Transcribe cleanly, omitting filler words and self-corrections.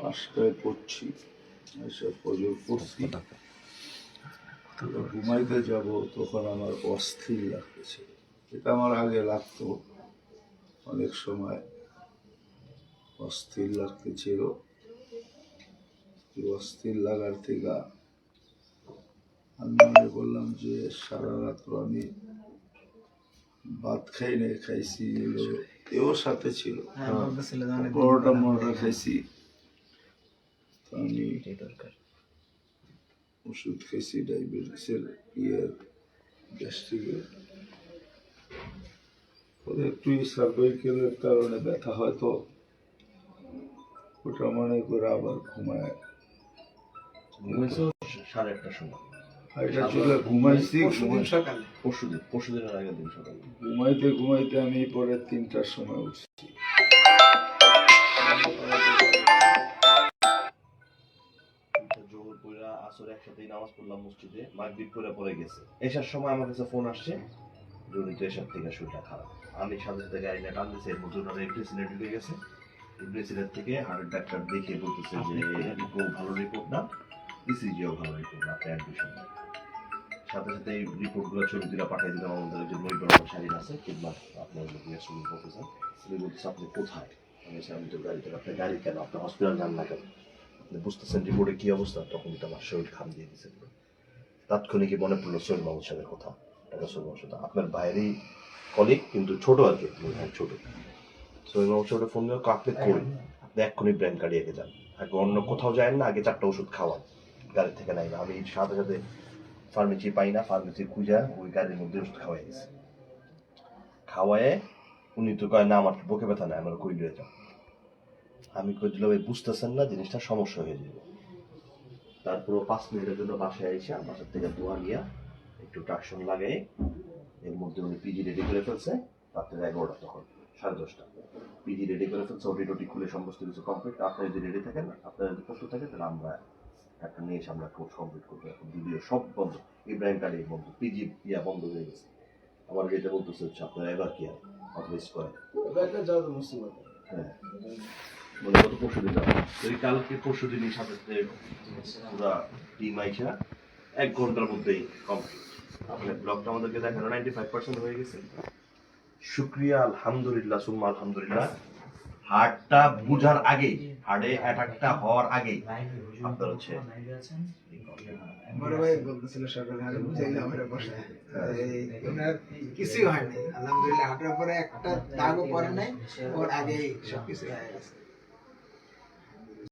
5টায় পড়ছি, এসে ফজর পড়ছি, ঘুমাইতে যাব তখন আমার অস্থির লাগতেছে। এটা আমার আগে লাগতো, অনেক সময় অস্থির লাগতেছিল। অস্থির লাগার থেকে আমি মনে করলাম যে সারা রাত্র আমি ভাত খাই নাই, খাইছি এও সাথে ছিল, পরোটা মরোটা খাইছি। আমি ওষুধ খাইছি ডায়াবেটিসের গ্যাস্ট্রিকের, একটু সার্ভাইকেলের কারণে ব্যথা হয়, তো ওটা মনে করে আবার ঘুমায়। সাড়ে 1টার সময় ঘুমাইছি, পরশুদিনের আগের দিন সকালে ঘুমাইতে ঘুমাইতে আমি পরে 3টার সময় উঠছি। জোহর পড়া আসর একসাথেই নামাজ পড়লাম মসজিদে, মাগরিব পড়ে গেছে। এসার সময় আমার কাছে ফোন আসছে, জনিত এসার থেকে শরীরটা খারাপ। আমি সাথে সাথে গাড়ি নিয়ে টানতেছি, এর মধ্যে ওনার এমপ্রেসিডেন্ট ঢুকে গেছে। এমপ্রেসিডেন্ট থেকে হার্টের ডাক্তার দেখে বলতেছে যে ভালো রিপোর্ট না, ইসিজিও ভালো রিপোর্ট না, আপনি অ্যাডমিশন না। সাথে সাথে এই রিপোর্টগুলো ছবি তুলে পাঠিয়ে দিলাম আমাদের একজন নৈবর শারীর আছে, কিংবা আপনার শুরু করতেছেন। তিনি বলতেছে আপনি কোথায়? আমি তো গাড়িতে। আপনার গাড়ি কেন? আপনি হসপিটাল যান না কেন? আপনি বুঝতেছেন রিপোর্টে কি অবস্থা? তখন তো আমার শরীর খাম দিয়ে দিয়েছে। তাৎক্ষণিকই মনে পড়লো সোহেল মাহমুদ সাহেবের কথা। টাকা সোহেল মাহমুদ সাহেব আপনার বাইরেই কলিগ, কিন্তু ছোট আর কি, ছোট। সোহেল মাহমুদ সাহেবের ফোন দিয়ে আপনি কই? আপনি এক্ষুনি ব্র্যান্ড কাটিয়ে যান, আগে অন্য কোথাও যায় না, আগে 4টা ওষুধ খাওয়ান, গাড়ি থেকে নাই না। আমি সাথে সাথে ফার্মেসি পাই না, ফার্মেসি খুঁজা ওই গাড়ির মধ্যে ওষুধ খাওয়াই গেছে। খাওয়ায় উনি তো কয় না আমার বুকে ব্যথা নাই, আমার কই লয়ে যাও। আমি কই দিলাম বুঝতেছেন না, জিনিসটা সমস্যা হয়ে যাবে। তারপর 5 মিনিটের জন্য বাসায় আইসা বাসার থেকে দোয়া নিয়া একটু ট্রাকশন লাগাই, এর মধ্যে উনি পিজি রেডি করে ফেলছে। রাত্রে 11টা, তখন 10:30 পিজি রেডি করে ফেলছে, ওটি টোটি খুলে সমস্ত কিছু কমপ্লিট। আপনারা যদি রেডি থাকেন, আপনারা যদি প্রস্তুত থাকেন, তাহলে আমরা একটা নিয়ে এসে আমরা কোর্স কমপ্লিট করবো। এখন ভিডিও সব বন্ধ, ইব্রাহিম কার্ড বন্ধ, পিজি বন্ধ হয়ে গেছে। আমার যেটা বলতেছে হচ্ছে আপনারা এবার কি আর অথরাইজ করেন। হ্যাঁ, মানে গত পরশু দিন ওই কালকে পরশু দিনই সাথে পুরা টিম আইসা 1 ঘন্টার মধ্যেই কমপ্লিট। আপনার ব্লগটা আমাদেরকে দেখানো 95% হয়ে গেছে। শুক্রিয়া, আলহামদুলিল্লাহ, সুম্মা আলহামদুলিল্লাহ। হার্টটা বুঝার আগেই, হার্টে অ্যাটাকটা হওয়ার আগেই আপনার হচ্ছে বড় ভাই বলতেছিল সকালে, আমি বুঝাইলাম আমার বসায় ওনার কিছুই হয়নি, আলহামদুলিল্লাহ। হাঁটার পরে একটা দাগও পড়ে নাই, ওর আগেই সবকিছু হয়ে গেছে।